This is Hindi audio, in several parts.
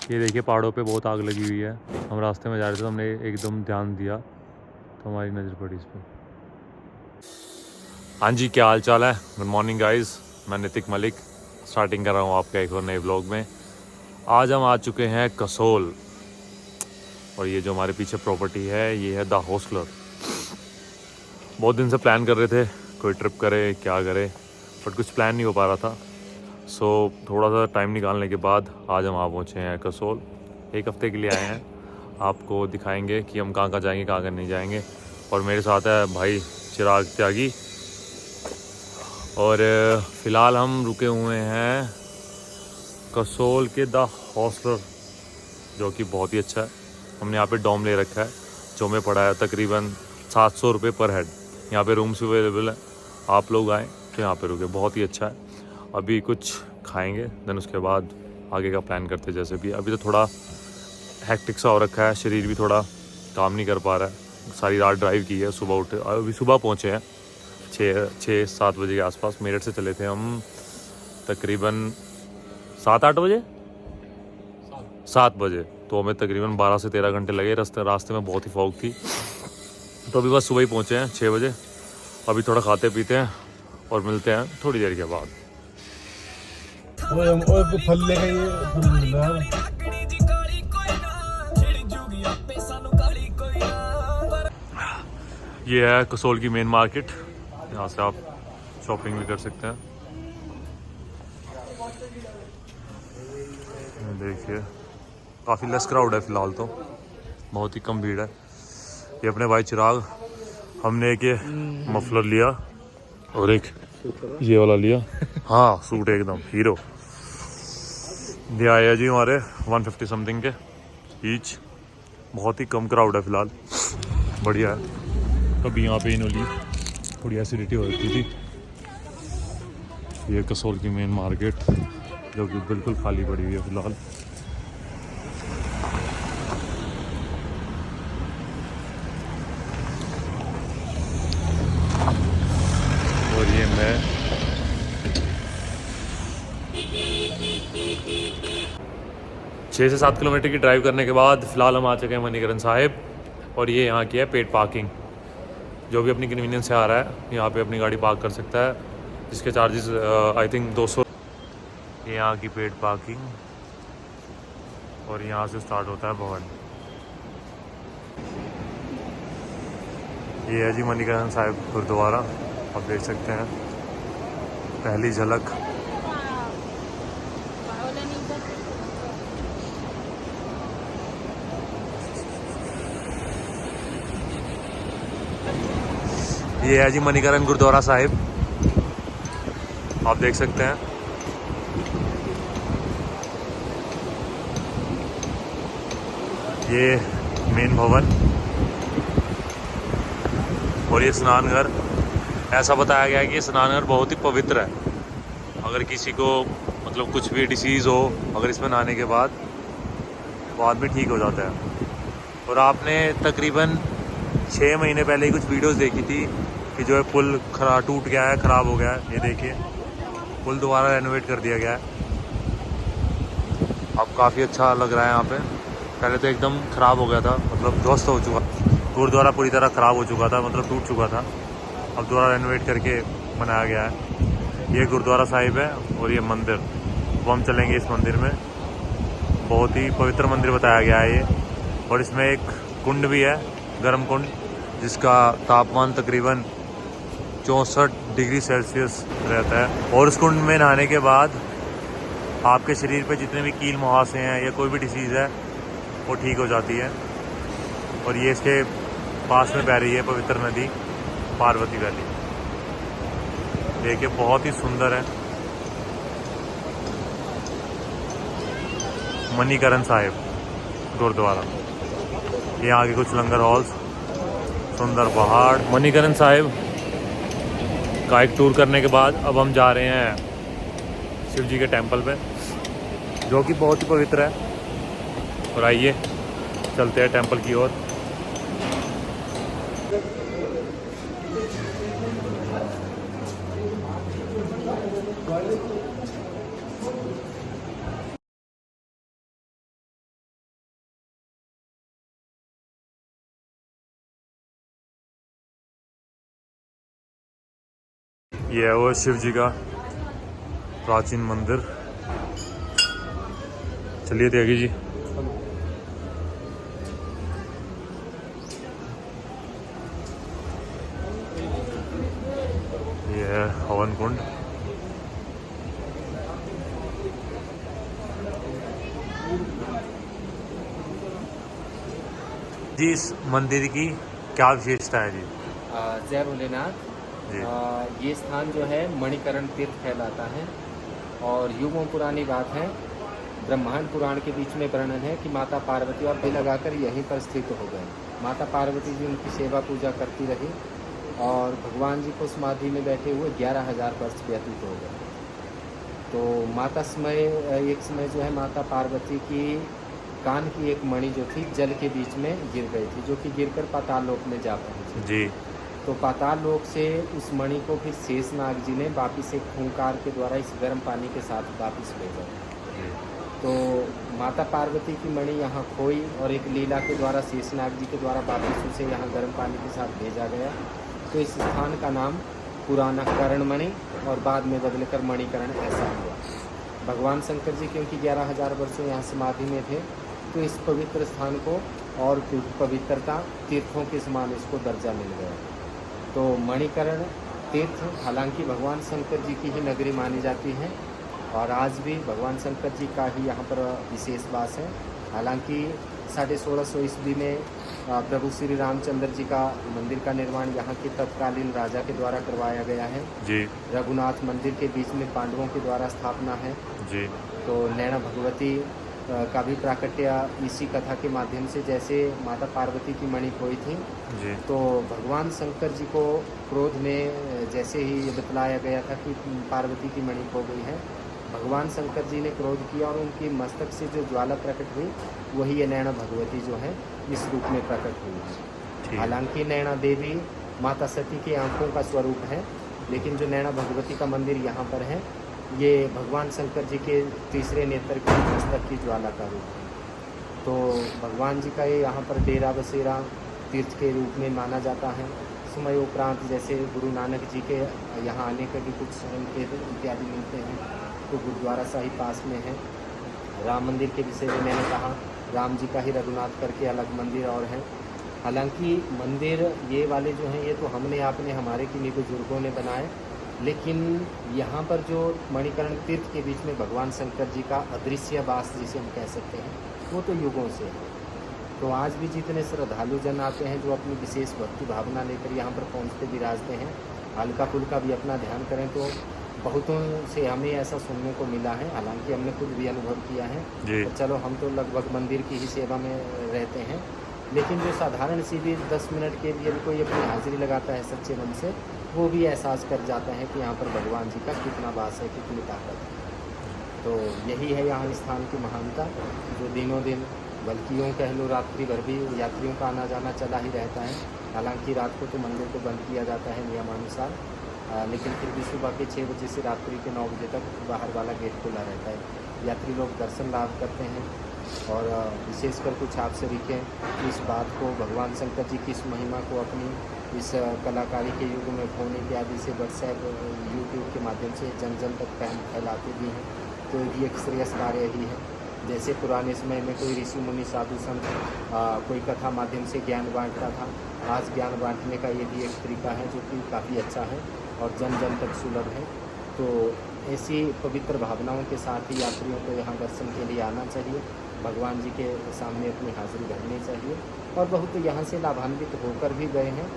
ये देखिए पहाड़ों पे बहुत आग लगी हुई है। हम रास्ते में जा रहे थे तो हमने एकदम ध्यान दिया तो हमारी नज़र पड़ी इस पर। हाँ जी, क्या हाल चाल है? गुड मॉर्निंग गाइस, मैं नितिक मलिक स्टार्टिंग कर रहा हूँ आपका एक और नए ब्लॉग में। आज हम आ चुके हैं कसोल और ये जो हमारे पीछे प्रॉपर्टी है ये है द हॉस्टलर। बहुत दिन से प्लान कर रहे थे कोई ट्रिप करे क्या करे, बट कुछ प्लान नहीं हो पा रहा था। सो थोड़ा सा टाइम निकालने के बाद आज हम आ पहुँचे हैं कसोल। एक हफ़्ते के लिए आए हैं, आपको दिखाएंगे कि हम कहाँ कहाँ जाएंगे कहाँ कहाँ नहीं जाएंगे। और मेरे साथ है भाई चिराग त्यागी। और फ़िलहाल हम रुके हुए हैं कसोल के द हॉस्टलर, जो कि बहुत ही अच्छा है। हमने यहाँ पे डॉम ले रखा है जो हमें पड़ा है तकरीबन 700 रुपये पर हेड। यहाँ पे रूम्स भी अवेलेबल है, आप लोग आएँ तो यहाँ पे रुके, बहुत ही अच्छा है। अभी कुछ खाएंगे देन उसके बाद आगे का प्लान करते हैं। जैसे भी अभी तो थोड़ा हेक्टिक सा हो रखा है, शरीर भी थोड़ा काम नहीं कर पा रहा है। सारी रात ड्राइव की है, सुबह उठे, अभी सुबह पहुँचे हैं 6-7 बजे के आसपास। मेरठ से चले थे हम तकरीबन 7-8 बजे, 7 बजे। तो हमें तकरीबन 12 से 13 घंटे लगे। रास्ते में बहुत ही फॉग थी, तो अभी बस सुबह ही पहुँचे हैं 6 बजे। अभी थोड़ा खाते पीते हैं और मिलते हैं थोड़ी देर के बाद। फल ले गए ये है कसोल की मेन मार्केट, यहाँ से आप शॉपिंग भी कर सकते हैं। देखिए काफ़ी लेस क्राउड है फ़िलहाल, तो बहुत ही कम भीड़ है। ये अपने भाई चिराग, हमने एक ये मफलर लिया और एक ये वाला लिया। हाँ सूट एकदम हीरो। ये आया जी हमारे 150 समथिंग के ईच। बहुत ही कम क्राउड है फ़िलहाल, बढ़िया है। कभी यहाँ पे इन्होंने थोड़ी एसिडिटी हो रही थी। ये कसोल की मेन मार्केट जो कि बिल्कुल खाली पड़ी हुई है फ़िलहाल। और ये मैं 6 से 7 किलोमीटर की ड्राइव करने के बाद फ़िलहाल हम आ चुके हैं मणिकरण साहिब। और ये यहाँ की है पेड पार्किंग। जो भी अपनी कन्वीनियंस से आ रहा है यहाँ पे अपनी गाड़ी पार्क कर सकता है, जिसके चार्जेस आई थिंक 200। ये यहाँ की पेड पार्किंग और यहाँ से स्टार्ट होता है भवन। ये है जी मणिकरण साहिब गुरुद्वारा, आप देख सकते हैं पहली झलक। ये है जी मणिकरण गुरुद्वारा साहिब, आप देख सकते हैं। ये मेन भवन और ये स्नान घर। ऐसा बताया गया है कि ये स्नान घर बहुत ही पवित्र है। अगर किसी को मतलब कुछ भी डिसीज़ हो, अगर इसमें नहाने के बाद में ठीक हो जाता है। और आपने तकरीबन 6 महीने पहले ही कुछ वीडियोस देखी थी कि जो है पुल टूट गया है, ख़राब हो गया है। ये देखिए पुल दोबारा रेनोवेट कर दिया गया है, अब काफ़ी अच्छा लग रहा है यहाँ पे। पहले तो एकदम ख़राब हो गया था, मतलब ध्वस्त हो चुका, गुरुद्वारा पूरी तरह ख़राब हो चुका था, मतलब टूट चुका था। अब दोबारा रेनोवेट करके बनाया गया है। ये गुरुद्वारा साहिब है और ये मंदिर, वो हम चलेंगे इस मंदिर में। बहुत ही पवित्र मंदिर बताया गया है ये। और इसमें एक कुंड भी है, गर्म कुंड, जिसका तापमान तकरीबन 64 डिग्री सेल्सियस रहता है। और उस कुंड में नहाने के बाद आपके शरीर पे जितने भी कील मुहासे हैं या कोई भी डिसीज़ है वो ठीक हो जाती है। और ये इसके पास में बह रही है पवित्र नदी पार्वती वैली। देखिए बहुत ही सुंदर है मणिकरण साहिब गुरुद्वारा। ये आगे कुछ लंगर हॉल्स, सुंदर पहाड़। मणिकरण साहिब का एक टूर करने के बाद अब हम जा रहे हैं शिव जी के टेंपल पे, जो कि बहुत ही पवित्र है। और आइए चलते हैं टेंपल की ओर। ये है वो शिव जी का प्राचीन मंदिर। चलिए त्यागी जी। ये है हवन कुंड। जी इस मंदिर की क्या विशेषता है जी? जय भोलेनाथ। जी। ये स्थान जो है मणिकरण तीर्थ कहलाता है और युगों पुरानी बात है। ब्रह्मांड पुराण के बीच में वर्णन है कि माता पार्वती और लगाकर यहीं पर स्थित हो गए। माता पार्वती जी उनकी सेवा पूजा करती रही और भगवान जी को समाधि में बैठे हुए 11,000 वर्ष व्यतीत हो गए। तो एक समय जो है माता पार्वती की कान की एक मणि जो थी जल के बीच में गिर गई थी, जो कि गिरकर पाताल लोक में जा पहुंची जी। तो पाताल लोक से उस मणि को फिर शेषनाग जी ने वापिस एक खूंखार के द्वारा इस गर्म पानी के साथ वापिस भेजा। तो माता पार्वती की मणि यहाँ खोई और एक लीला के द्वारा शेषनाग जी के द्वारा वापिस उसे यहाँ गर्म पानी के साथ भेजा गया। तो इस स्थान का नाम पुराना करणमणि और बाद में बदलकर मणिकरण ऐसा हुआ। भगवान शंकर जी क्योंकि 11,000 वर्षों यहाँ समाधि में थे, तो इस पवित्र स्थान को और पवित्रता तीर्थों के समान इसको दर्जा मिल गया। तो मणिकरण तीर्थ हालांकि भगवान शंकर जी की ही नगरी मानी जाती है और आज भी भगवान शंकर जी का ही यहाँ पर विशेष वास है। हालांकि 1650 ईस्वी में प्रभु श्री रामचंद्र जी का मंदिर का निर्माण यहाँ के तत्कालीन राजा के द्वारा करवाया गया है जी। रघुनाथ मंदिर के बीच में पांडवों के द्वारा स्थापना है जी। तो नैना भगवती का भी प्राकट्य इसी कथा के माध्यम से, जैसे माता पार्वती की मणि खोई थी जी। तो भगवान शंकर जी को क्रोध में जैसे ही ये बतलाया गया था कि पार्वती की मणि खो गई है, भगवान शंकर जी ने क्रोध किया और उनकी मस्तक से जो ज्वाला प्रकट हुई वही ये नैना भगवती जो है इस रूप में प्रकट हुई है। हालांकि नैना देवी माता सती की आंखों का स्वरूप है, लेकिन जो नैना भगवती का मंदिर यहाँ पर है ये भगवान शंकर जी के तीसरे नेत्र की मस्तक की ज्वाला का रूप है। तो भगवान जी का ये यहाँ पर डेरा बसेरा तीर्थ के रूप में माना जाता है। समय उपरांत जैसे गुरु नानक जी के यहाँ आने के भी कुछ संकेत इत्यादि मिलते हैं। तो गुरुद्वारा साहिब पास में है। राम मंदिर के विषय में मैंने कहा, राम जी का ही रघुनाथ करके अलग मंदिर और है। हालांकि मंदिर ये वाले जो हैं ये तो हमने आपने हमारे किन्हीं बुजुर्गों ने बनाए, लेकिन यहाँ पर जो मणिकरण तीर्थ के बीच में भगवान शंकर जी का अदृश्य वास जिसे हम कह सकते हैं वो तो युगों से है। तो आज भी जितने श्रद्धालु जन आते हैं जो अपनी विशेष भक्ति भावना लेकर यहाँ पर पहुँचते विराजते हैं, हल्का फुल्का भी अपना ध्यान करें तो बहुतों से हमें ऐसा सुनने को मिला है। हालांकि हमने खुद भी अनुभव किया है। तो चलो हम तो लगभग मंदिर की ही सेवा में रहते हैं, लेकिन जो साधारण सी भी 10 मिनट के लिए भी कोई अपनी हाजिरी लगाता है सच्चे मन से, वो भी एहसास कर जाता है कि यहाँ पर भगवान जी का कितना वास है, कितनी ताकत है। तो यही है यहाँ स्थान की महानता, जो दिनों दिन बल्कि यूँ कह लो रात्रि भर भी यात्रियों का आना जाना चला ही रहता है। हालांकि रात को तो मंदिर को बंद किया जाता है नियमानुसार, लेकिन फिर भी सुबह के 6 बजे से रात्रि के 9 बजे तक बाहर वाला गेट खुला रहता है। यात्री लोग दर्शन लाभ करते हैं और विशेषकर कुछ आप सरीखें इस बात को, भगवान शंकर जी की इस महिमा को अपनी इस कलाकारी के युग में फ़ोन इत्यादि से व्हाट्सएप यूट्यूब के माध्यम से जन जन तक फैलाते भी हैं। तो ये एक श्रेयस कार्य ही है। जैसे पुराने समय में कोई ऋषि मुनि साधु संत कोई कथा माध्यम से ज्ञान बांटता था, आज ज्ञान बांटने का ये भी एक तरीका है जो कि काफ़ी अच्छा है और जन जन तक सुलभ है। तो ऐसी पवित्र भावनाओं के साथ ही यात्रियों को यहाँ दर्शन के लिए आना चाहिए, भगवान जी के सामने अपनी हाजिरी भरनी चाहिए और बहुत यहाँ से लाभान्वित होकर भी गए हैं।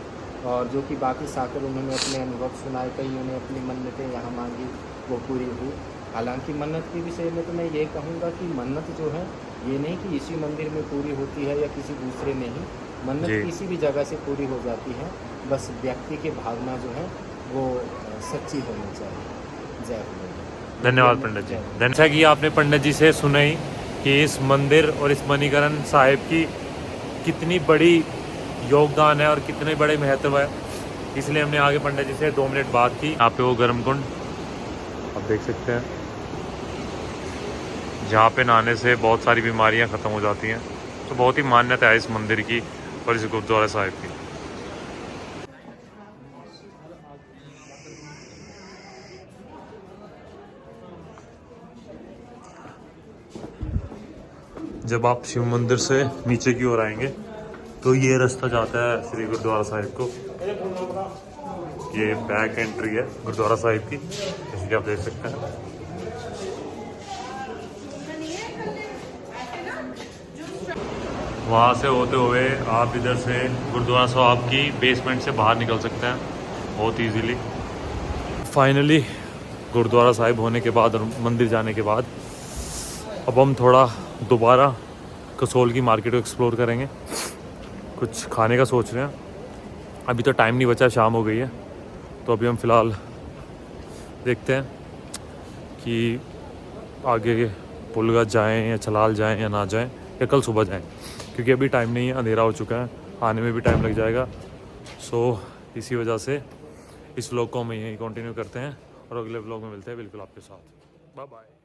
और जो कि वापिस आकर उन्होंने अपने अनुभव सुनाए, कईयों ने अपनी मन्नतें यहाँ मांगी वो पूरी हुई। हालांकि मन्नत के विषय में तो मैं ये कहूँगा कि मन्नत जो है ये नहीं कि इसी मंदिर में पूरी होती है या किसी दूसरे में ही, मन्नत किसी भी जगह से पूरी हो जाती है, बस व्यक्ति की भावना जो है वो सच्ची होनी चाहिए। जय हो। धन्यवाद पंडित जी। जैसा कि आपने पंडित जी से सुना ही कि इस मंदिर और इस मणिकरण साहिब की कितनी बड़ी योगदान है और कितने बड़े महत्व है, इसलिए हमने आगे पंडित जी से 2 मिनट बात की। यहाँ पे वो गर्म कुंड आप देख सकते हैं, जहाँ पे नहाने से बहुत सारी बीमारियाँ ख़त्म हो जाती हैं। तो बहुत ही मान्यता है इस मंदिर की और इस गुरुद्वारा साहिब की। जब आप शिव मंदिर से नीचे की ओर आएंगे तो ये रास्ता जाता है श्री गुरुद्वारा साहिब को। ये बैक एंट्री है गुरुद्वारा साहिब की, जैसे कि आप देख सकते हैं। वहाँ से होते हुए आप इधर से गुरुद्वारा साहिब की बेसमेंट से बाहर निकल सकते हैं बहुत इजीली। फाइनली गुरुद्वारा साहिब होने के बाद और मंदिर जाने के बाद अब हम थोड़ा दोबारा कसोल की मार्केट को एक्सप्लोर करेंगे। कुछ खाने का सोच रहे हैं। अभी तो टाइम नहीं बचा, शाम हो गई है, तो अभी हम फ़िलहाल देखते हैं कि आगे पुलगा जाएं या चलाल जाएं या ना जाएं या कल सुबह जाएं, क्योंकि अभी टाइम नहीं है, अंधेरा हो चुका है, आने में भी टाइम लग जाएगा। सो इसी वजह से इस व्लॉग को हम यहीं कंटिन्यू करते हैं और अगले व्लॉग में मिलते हैं बिल्कुल आपके साथ। Bye bye.